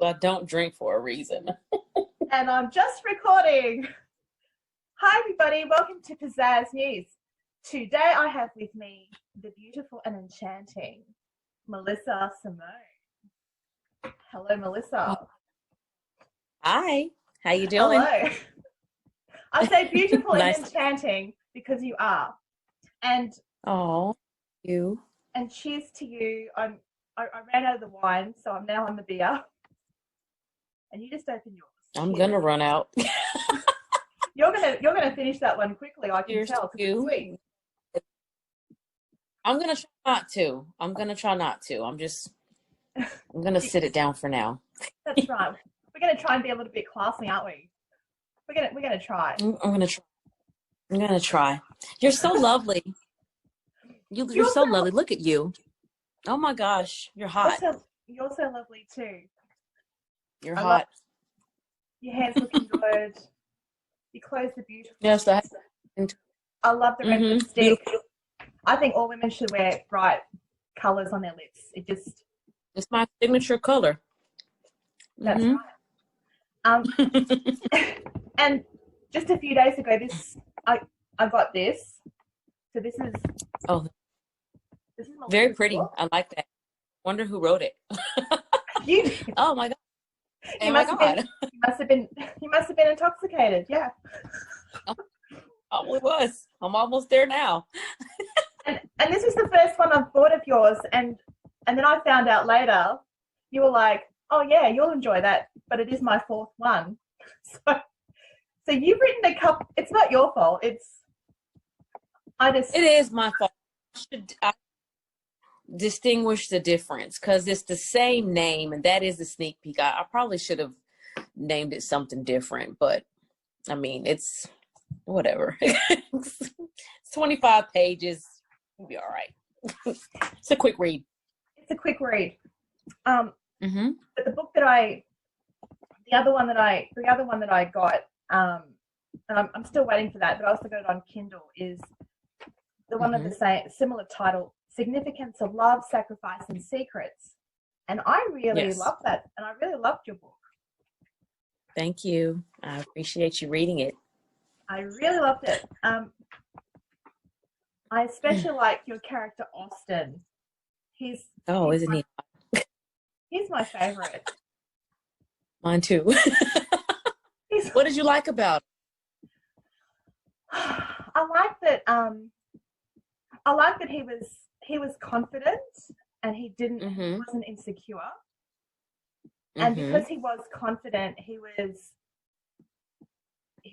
I don't drink for a reason. And I'm just recording. Hi, everybody. Welcome to Pizazz News. Today I have with me the beautiful and enchanting Melissa Simone. Hello, Melissa. Hi. How you doing? Hello. I say beautiful Nice. and enchanting because you are. And Oh, you. And cheers to you. I ran out of the wine, so I'm now on the beer. And you just open yours. I'm gonna run out. You're gonna finish that one quickly. I can Cheers tell. to you. Sweet. I'm gonna try not to. I'm gonna sit it down for now. That's right. We're gonna try and be a little bit classy, aren't we? We're gonna try. I'm gonna try. I'm gonna try. You're so lovely. You're so lovely. Look at you. Oh my gosh, you're hot. You're so lovely too. You're hot. Your hair's looking good. Your clothes are beautiful. Yes, I love the red lipstick. Beautiful. I think all women should wear bright colours on their lips. It's my signature color. That's right. And just a few days ago, I got this. So this is very pretty. book. I like that. Wonder who wrote it. You. Oh my god. You must have been intoxicated. Yeah. Probably was. I'm almost there now. And this is the first one I've bought of yours, and then I found out later you were like, oh yeah, you'll enjoy that, but it is my fourth one. So you've written a couple. It's not your fault. It is my fault. I distinguish the difference because it's the same name, and that is the sneak peek. I probably should have named it something different, but I mean, it's whatever. It's 25 pages. We'll be all right. It's a quick read. But Mm-hmm. the book the other one that I got, and I'm still waiting for that, but I also got it on Kindle, is the one of the same similar title, Significance of Love, Sacrifice, and Secrets. And I really love that, and I really loved your book. Thank you. I appreciate you reading it. I really loved it. I especially like your character Austin. Isn't he? He's my favorite. Mine too. What did you like about him? I like that he was confident, and he wasn't insecure. And because he was confident, he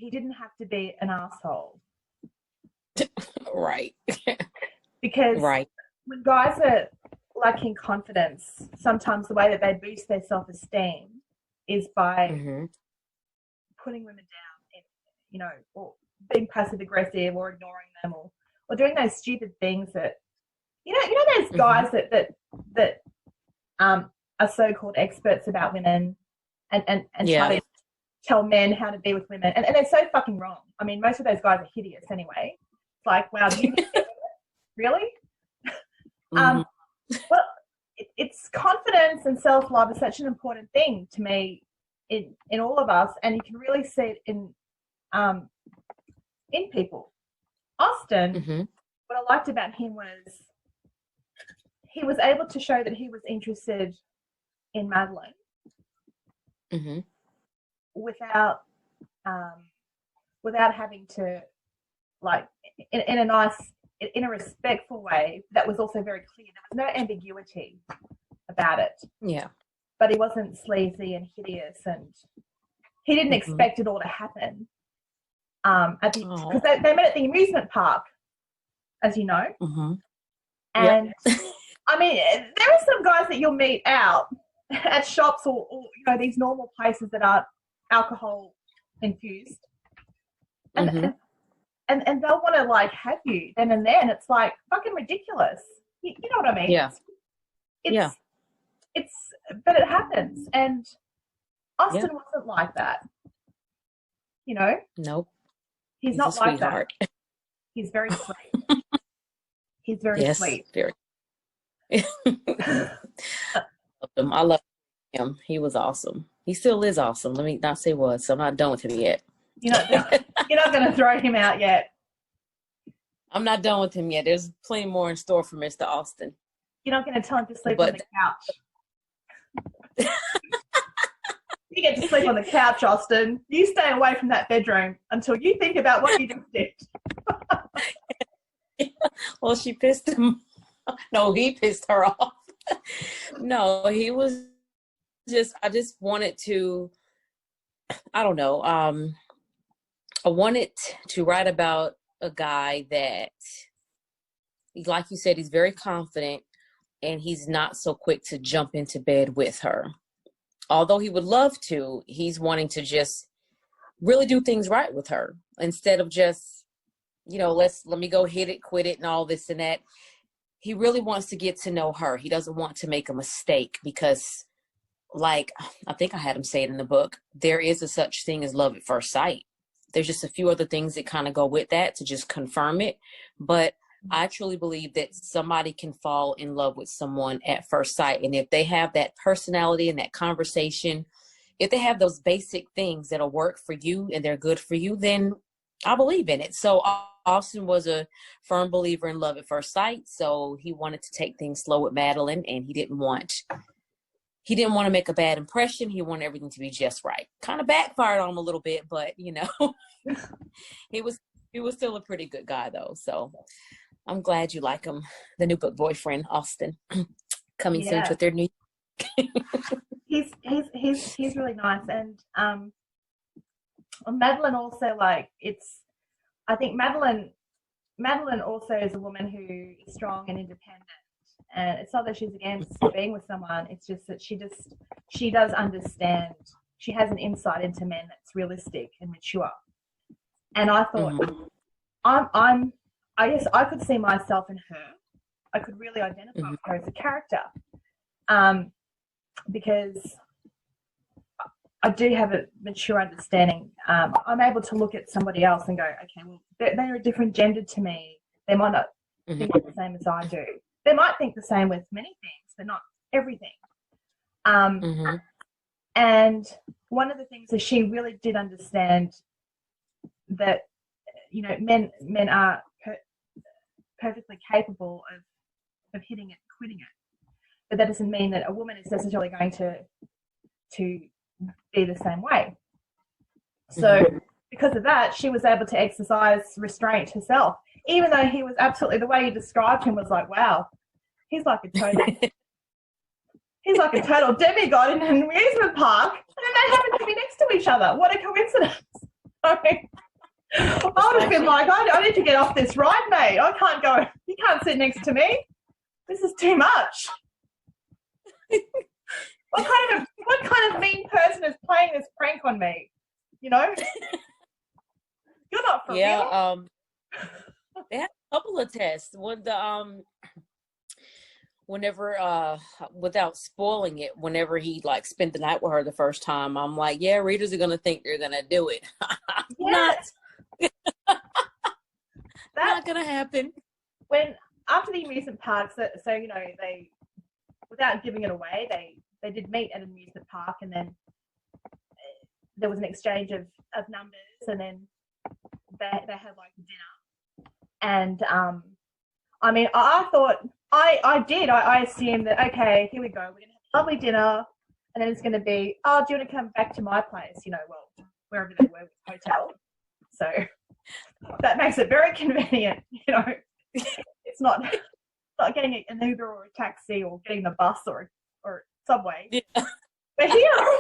didn't have to be an asshole. Right. Because when guys are lacking confidence, sometimes the way that they boost their self-esteem is by putting women down, or being passive-aggressive, or ignoring them, or doing those stupid things that, those guys that are so-called experts about women and try to tell men how to be with women, and they're so fucking wrong. I mean, most of those guys are hideous anyway. It's like, wow, really? Well, it's confidence and self-love is such an important thing to me in all of us, and you can really see it in people. Austin, what I liked about him was he was able to show that he was interested in Madeline without having to, like, in a respectful way that was also very clear. There was no ambiguity about it. Yeah. But he wasn't sleazy and hideous, and he didn't expect it all to happen. Because they met at the amusement park, as you know. And I mean, there are some guys that you'll meet out at shops or these normal places that are alcohol infused, and they'll want to, like, have you then and there, and it's like fucking ridiculous. You know what I mean? Yeah. But it happens, and Austin wasn't like that. Nope. He's not like sweetheart. That. He's very sweet. He's very sweet. Very. I love him. him. He was awesome. He still is awesome. Let me not say was, so I'm not done with him yet. You're not going to throw him out yet. I'm not done with him yet. There's plenty more in store for Mr. Austin. You're not going to tell him to sleep on the couch. You get to sleep on the couch, Austin. You stay away from that bedroom until you think about what you just did. Well, she pissed him. No, he pissed her off. No, he was I just wanted to, I don't know. I wanted to write about a guy that, like you said, he's very confident and he's not so quick to jump into bed with her. Although he would love to, he's wanting to just really do things right with her instead of just, let me go hit it, quit it, and all this and that. He really wants to get to know her. He doesn't want to make a mistake because, like, I think I had him say it in the book, there is a such thing as love at first sight. There's just a few other things that kind of go with that to just confirm it. But I truly believe that somebody can fall in love with someone at first sight. And if they have that personality and that conversation, if they have those basic things that'll work for you and they're good for you, then I believe in it. So Austin was a firm believer in love at first sight. So he wanted to take things slow with Madeline, and he didn't want to make a bad impression. He wanted everything to be just right. Kind of backfired on him a little bit, but he was still a pretty good guy though. So I'm glad you like him. The new book boyfriend, Austin, coming soon with their new. He's really nice, and Madeline also, I think Madeline also is a woman who is strong and independent. And it's not that she's against being with someone. It's just that she does understand. She has an insight into men that's realistic and mature. And I thought, I guess I could see myself in her. I could really identify with her as a character, because I do have a mature understanding. I'm able to look at somebody else and go, okay, well, they're a different gender to me. They might not think the same as I do. They might think the same with many things, but not everything. And one of the things is she really did understand that, men are perfectly capable of hitting it and quitting it. But that doesn't mean that a woman is necessarily going to be the same way. So because of that, she was able to exercise restraint herself, even though he was absolutely, the way you described him was like, wow, he's like a total demigod in an amusement park, and then they happen to be next to each other. What a coincidence. I would have been like, I need to get off this ride, mate. I can't go. You can't sit next to me. This is too much. What kind of mean person is playing this prank on me? You're not for real. They had a couple of tests. Whenever without spoiling it, whenever he spent the night with her the first time, I'm like, yeah, readers are gonna think they're gonna do it. Not gonna happen. When after the amusement park, so they, without giving it away, they did meet at an amusement park, and then there was an exchange of numbers, and then they had dinner. And I thought I assumed that, okay, here we go, we're gonna have a lovely dinner, and then it's gonna be, oh, do you want to come back to my place? Wherever they were, hotel. So that makes it very convenient. It's not getting an Uber or a taxi or getting the bus or subway. Yeah. We're here.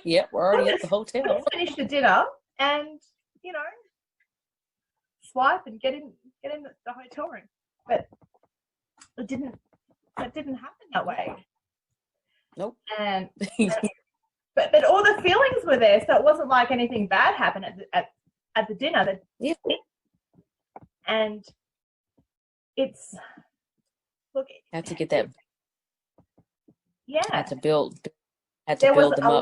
Yep, we're already at the hotel. Let's finish the dinner and swipe and get in the hotel room. But that didn't happen that way. Nope. And but all the feelings were there, so it wasn't like anything bad happened at the dinner. And it's had to get that. Yeah. Had to build them up.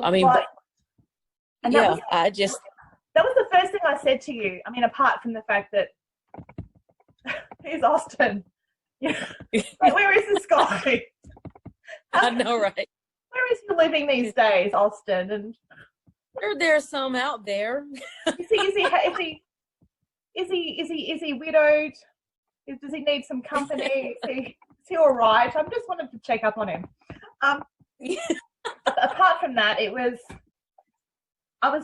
And that was the first thing I said to you. Apart from the fact that he's Austin. Where is this guy? I know, right? Where is he living these days, Austin? And there's some out there. Is he widowed? Does he need some company? Is he all right? I just wanted to check up on him. Apart from that, it was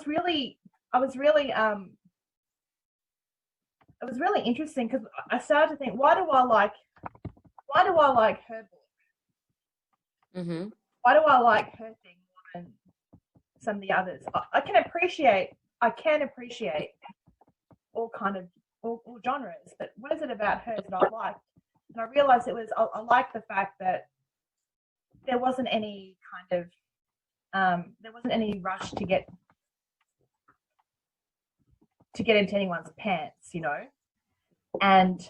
really interesting because I started to think, why do I like her book? Mm-hmm. Why do I like her thing more than some of the others? I can appreciate all genres, but what is it about her that I liked? And I realized I liked the fact that there wasn't any kind of there wasn't any rush to get into anyone's pants, you know. And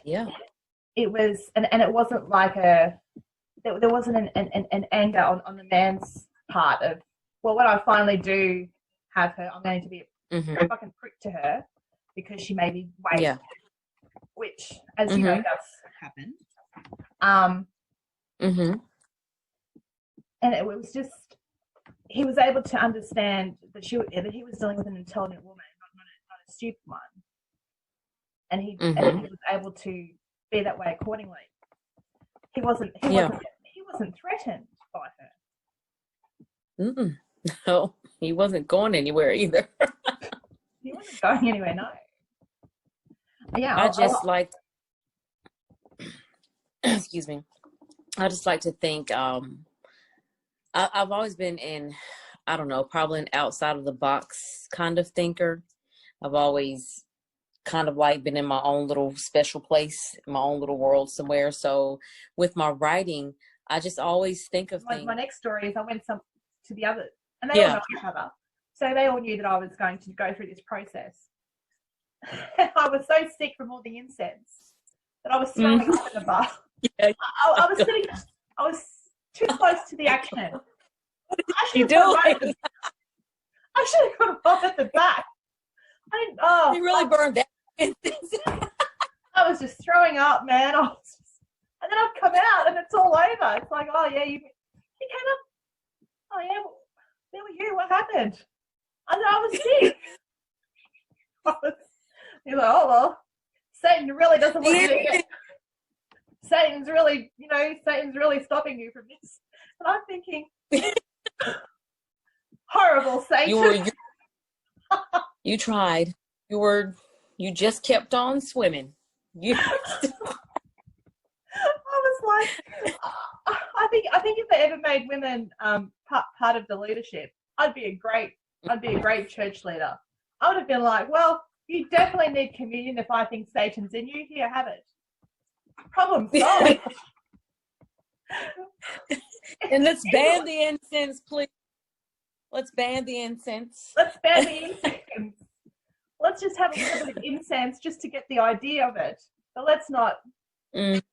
it was, and it wasn't like there wasn't an anger on the man's part of, well, when I finally do have her, I'm going to be a fucking prick to her because she made me wait, which, as you know, does happen. And it was just, he was able to understand that he was dealing with an intelligent woman, not a stupid one, and he was able to be that way accordingly. He wasn't threatened by her. No, he wasn't going anywhere either. He wasn't going anywhere, no. Yeah, I just like, excuse me. I just like to think. I've always been in, I don't know, probably an outside of the box kind of thinker. I've always kind of like been in my own little special place, my own little world somewhere. So with my writing, I just always think of things. My next story is I went to the other, and they all know each other. So they all knew that I was going to go through this process. I was so sick from all the incense that I was throwing up in the bar. I was too close to the action. I should have gone right at the back. You really burned that incense. I was just throwing up, man. And then I'd come out and it's all over. It's like, oh yeah, you came up. Oh yeah, there were you. What happened? I was sick. You're like, oh well, Satan really doesn't want you to get. Satan's really stopping you from this. And I'm thinking, horrible Satan. You tried. You just kept on swimming. I was like, I think if they ever made women part of the leadership, I'd be a great church leader. I would have been like, well, you definitely need communion if I think Satan's in you. Here, have it. Problem solved. And let's ban the incense, please. Let's ban the incense. Let's just have a little bit of incense just to get the idea of it. But let's not. But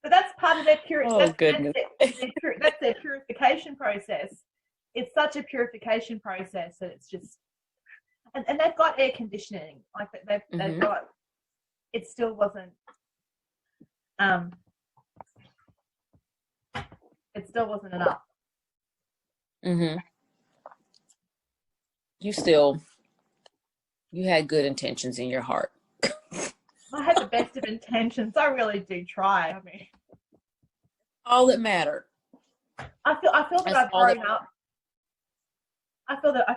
that's part of their goodness. That's their purification process. It's such a purification process that it's just, and they've got air conditioning. Like they've got. It still wasn't. It still wasn't enough. You had good intentions in your heart. I had the best of intentions. I really do try. I mean, all that mattered. I feel that I've grown up. I feel that I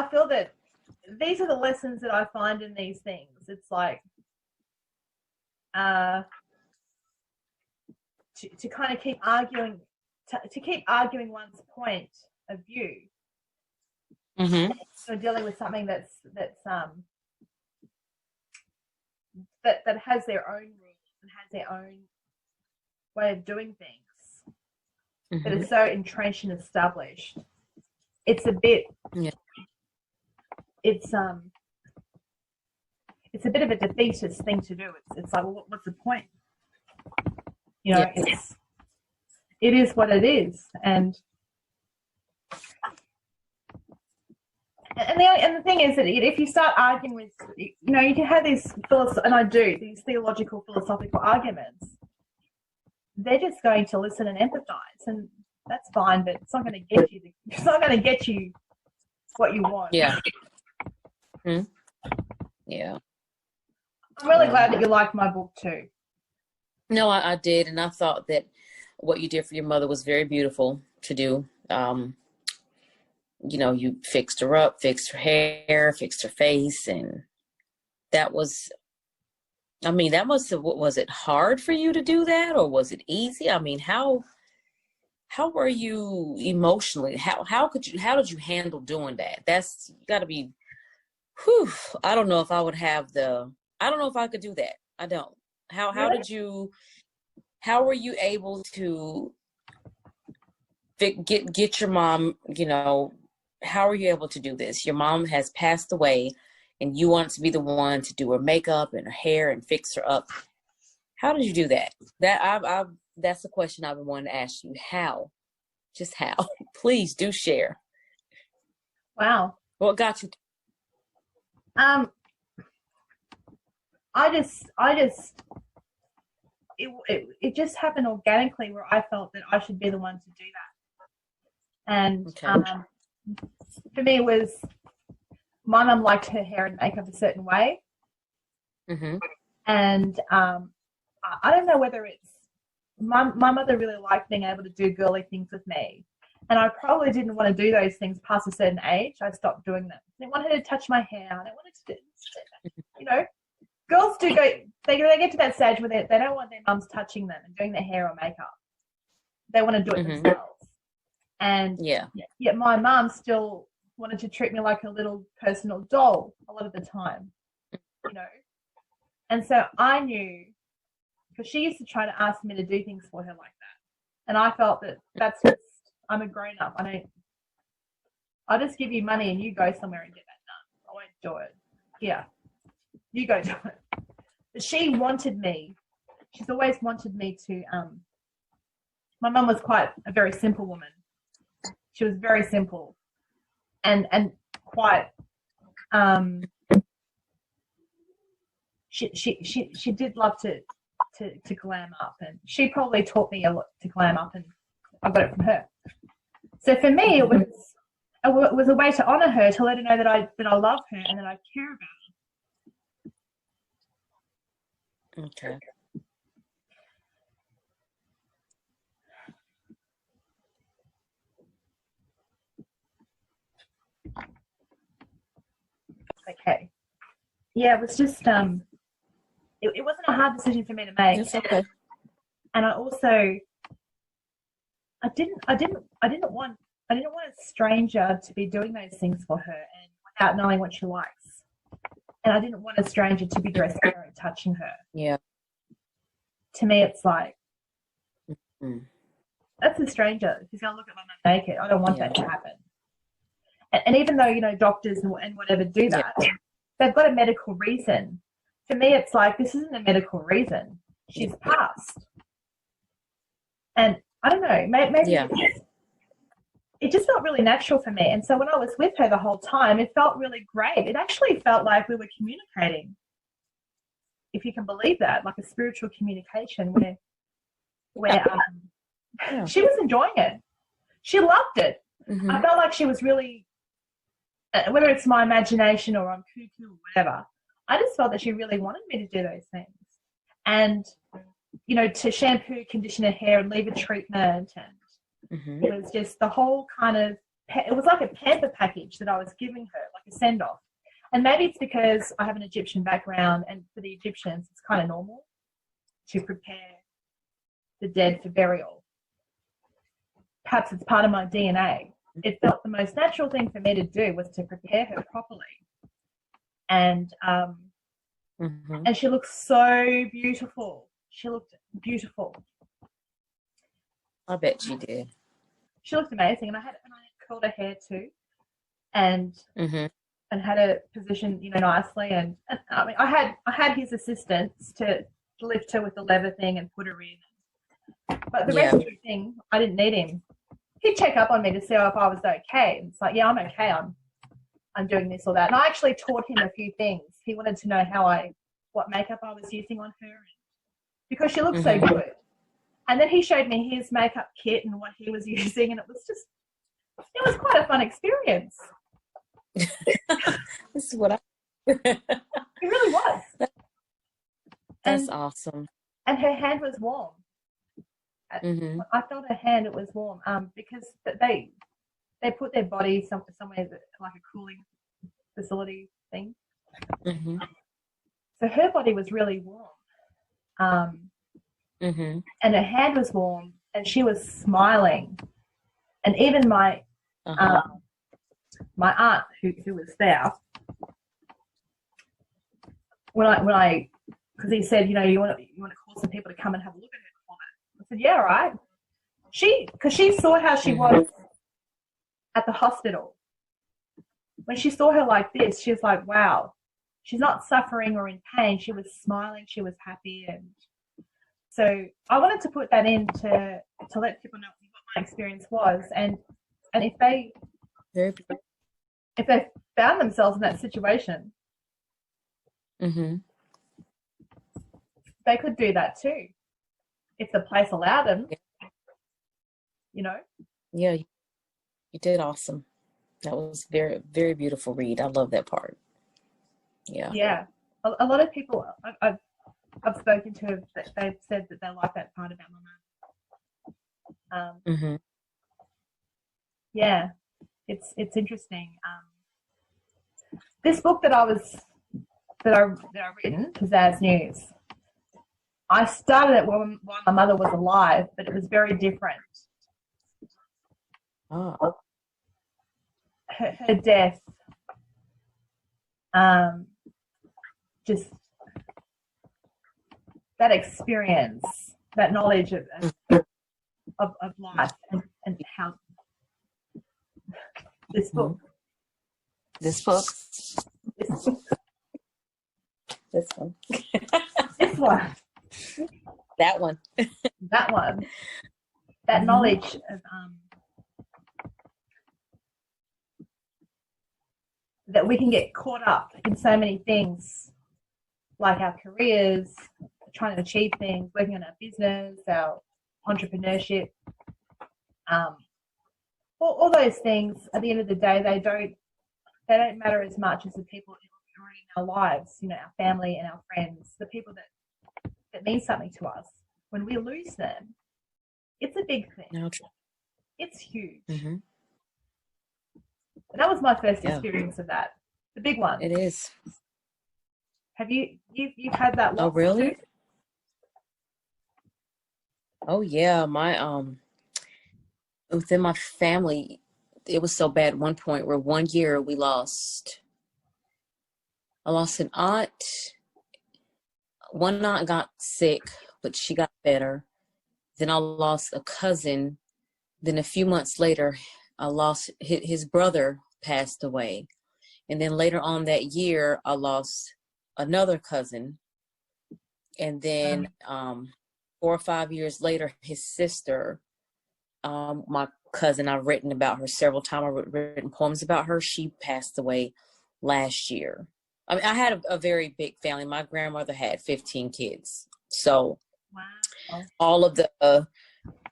feel that these are the lessons that I find in these things. It's like to kind of keep arguing one's point of view. So dealing with something that has their own rules and has their own way of doing things that is so entrenched and established. It's a bit it's a bit of a defeatist thing to do. It's like, well, what's the point? You know, it is what it is, and And the thing is that if you start arguing with, you know, you can have these these theological, philosophical arguments. They're just going to listen and empathize, and that's fine. But it's not going to get you. It's not going to get you what you want. Yeah. Yeah. I'm really glad that you liked my book too. No, I did, and I thought that what you did for your mother was very beautiful to do. You know, you fixed her up, fixed her hair, fixed her face, and that was, I mean, that was it hard for you to do that, or was it easy? I mean, how were you emotionally? How did you handle doing that? That's got to be, whew, I don't know if I would have I don't know if I could do that. I don't. How were you able to get your mom, you know, how are you able to do this? Your mom has passed away and you want to be the one to do her makeup and her hair and fix her up. How did you do that? That's the question I've been wanting to ask you. How? Just how? Please do share. Wow. What got you? It just happened organically where I felt that I should be the one to do that. And for me, it was my mum liked her hair and makeup a certain way. Mm-hmm. And I don't know whether it's my mother really liked being able to do girly things with me. And I probably didn't want to do those things past a certain age. I stopped doing them. I didn't want her to touch my hair. I didn't want her to do, you know, girls do go, they get to that stage where they don't want their mums touching them and doing their hair or makeup. They want to do it themselves. And yet my mum still wanted to treat me like a little personal doll a lot of the time, you know. And so I knew, because she used to try to ask me to do things for her like that. And I felt that that's just, I'm a grown up. I'll just give you money and you go somewhere and get that done. I won't do it. Yeah, you go do it. But she wanted me. She's always wanted me to. My mum was quite a very simple woman. She was very simple, and quite. She did love to glam up, and she probably taught me a lot to glam up, and I got it from her. So for me, it was a way to honor her, to let her know that I love her and that I care about her. Okay. Okay. Yeah, it was just it wasn't a hard decision for me to make. It's okay. And I also I didn't want a stranger to be doing those things for her and without knowing what she likes. And I didn't want a stranger to be dressing her and touching her. Yeah. To me, it's like, that's a stranger. She's going to look at my mum naked. I don't want that to happen. And even though, you know, doctors and whatever do that, they've got a medical reason. For me, it's like, this isn't a medical reason. She's passed. And I don't know, maybe it just felt really natural for me. And so when I was with her the whole time, it felt really great. It actually felt like we were communicating, if you can believe that, like a spiritual communication where she was enjoying it. She loved it. Mm-hmm. I felt like she was really, whether it's my imagination or I'm cuckoo or whatever, I just felt that she really wanted me to do those things. And, you know, to shampoo, condition her hair and leave a treatment. And it was just the whole kind of, it was like a pamper package that I was giving her, like a send-off. And maybe it's because I have an Egyptian background, and for the Egyptians, it's kind of normal to prepare the dead for burial. Perhaps it's part of my DNA. It felt the most natural thing for me to do was to prepare her properly. And and she looked so beautiful. She looked beautiful. I bet she did. She looked amazing, and I had curled her hair too, and had her positioned, you know, nicely. And I mean, I had his assistants to lift her with the leather thing and put her in. But the rest of the thing, I didn't need him. He'd check up on me to see if I was okay. And it's like, yeah, I'm okay. I'm doing this or that. And I actually taught him a few things. He wanted to know what makeup I was using on her because she looked so good. And then he showed me his makeup kit and what he was using, and it was quite a fun experience. This is what it really was. That's awesome. And her hand was warm. I felt her hand, it was warm. Because they put their body somewhere like a cooling facility thing. So her body was really warm. And her hand was warm, and she was smiling. And even my my aunt who was there, when I because he said, you want to call some people to come and have a look at her. I said, yeah, all right. Because she saw how she was at the hospital. When she saw her like this, she was like, wow, she's not suffering or in pain. She was smiling. She was happy. And so I wanted to put that in to let people know what my experience was. And if they found themselves in that situation, they could do that too, if the place allowed them. Yeah, you did awesome. That was very, very beautiful read. I love that part. Yeah. A lot of people I've spoken to, they've said that they like that part about my mum. Yeah, it's interesting. This book that I've written, Pizazz News, I started it while my mother was alive, but it was very different. Oh. Her death, just that experience, that knowledge of life, and how this book. This one. This one. That one. That one. That knowledge of that we can get caught up in so many things, like our careers, trying to achieve things, working on our business, our entrepreneurship, all those things. At the end of the day, they don't matter as much as the people who are in our lives, our family and our friends, the people that mean something to us. When we lose them, it's a big thing. No. It's huge. And that was my first experience of that. The big one. It is. Have you've had that loss? Oh, really? Too? Oh yeah, my within my family, it was so bad at one point where one year I lost an aunt. One aunt got sick, but she got better. Then I lost a cousin. Then a few months later, I lost his brother passed away. And then later on that year, I lost another cousin. And then 4 or 5 years later, his sister, my cousin, I've written about her several times. I've written poems about her. She passed away last year. I mean, I had a very big family. My grandmother had 15 kids. So all of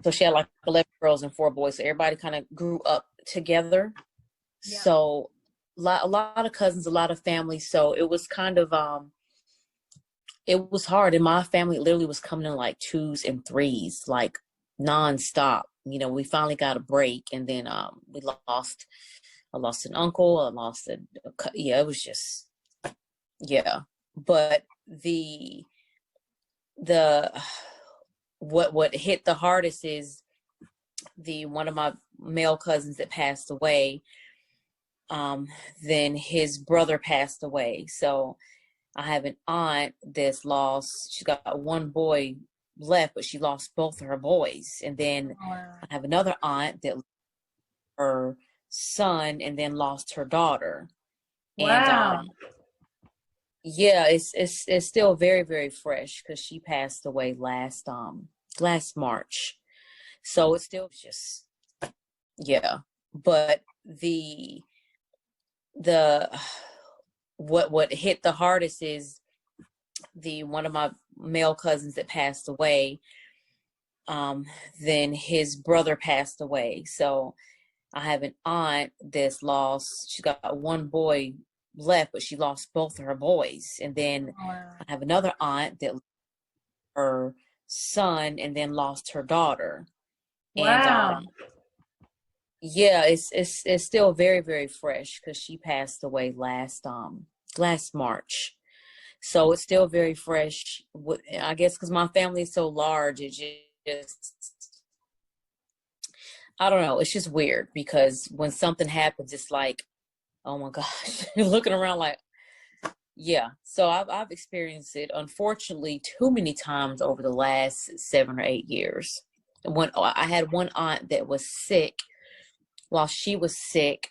so she had like 11 girls and 4 boys. So everybody kind of grew up together. Yeah. So a lot of cousins, a lot of family. So it was kind of, it was hard. And my family literally was coming in like 2s and 3s, like nonstop. We finally got a break, and then I lost an uncle. It was just, but what hit the hardest is one of my male cousins that passed away. Then his brother passed away. So I have an aunt that's she's got one boy left, but she lost both of her boys. And then I have another aunt that lost her son and then lost her daughter. Wow. And it's still very, very fresh because she passed away last March. So it's still just, but the what hit the hardest is one of my male cousins that passed away. Then his brother passed away. So I have an aunt that's lost. She got one boy left, but she lost both of her boys. And then I have another aunt that lost her son and then lost her daughter. Wow. And yeah, it's still very, very fresh because she passed away last March. So it's still very fresh. I guess because my family is so large, it just, I don't know. It's just weird because when something happens, it's like, oh my gosh, you're looking around like, yeah. So I've experienced it, unfortunately, too many times over the last 7 or 8 years. When I had one aunt that was sick, while she was sick,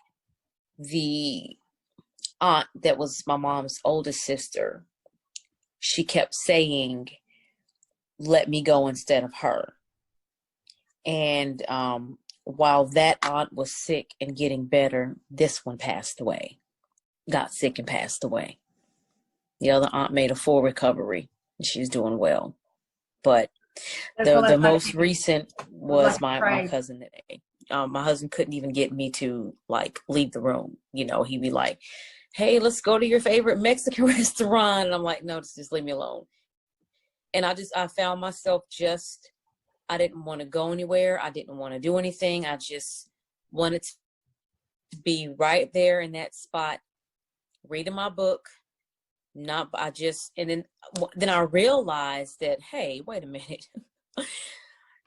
the aunt that was my mom's oldest sister, she kept saying, let me go instead of her. And while that aunt was sick and getting better, this one passed away, got sick and passed away. The other aunt made a full recovery and she's doing well. But the most recent was my cousin today. My husband couldn't even get me to like leave the room. You know, he'd be like, hey, let's go to your favorite Mexican restaurant. And I'm like, no, just leave me alone. And I found myself I didn't want to go anywhere. I didn't want to do anything. I just wanted to be right there in that spot, reading my book. And then I realized that, hey, wait a minute.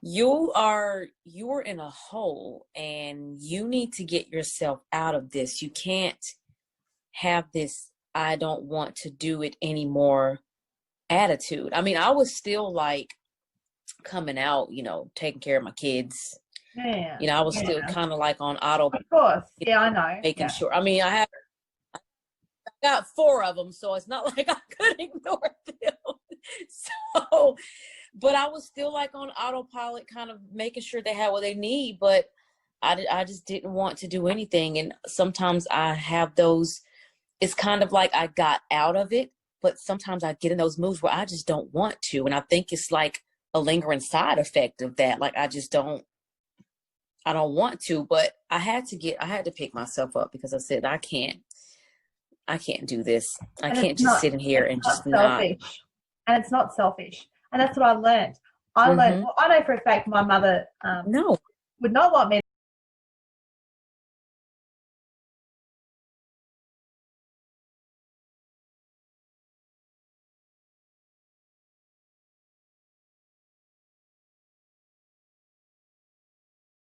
You are in a hole and you need to get yourself out of this. You can't have this, I don't want to do it anymore attitude. I mean, I was still like coming out, you know, taking care of my kids. Yeah. You know, I was still kind of like on auto. Of course. Yeah, I know. Making sure. I mean, I got 4 of them, so it's not like I could ignore them. So, but I was still like on autopilot, kind of making sure they had what they need, but I just didn't want to do anything. And sometimes I have those, it's kind of like I got out of it, but sometimes I get in those moods where I just don't want to. And I think it's like a lingering side effect of that. Like I don't want to, but I had to pick myself up because I said, I can't do this. I can't just sit in here and just not. And it's not selfish. And that's what I learned. Well, I know for a fact my mother would not want me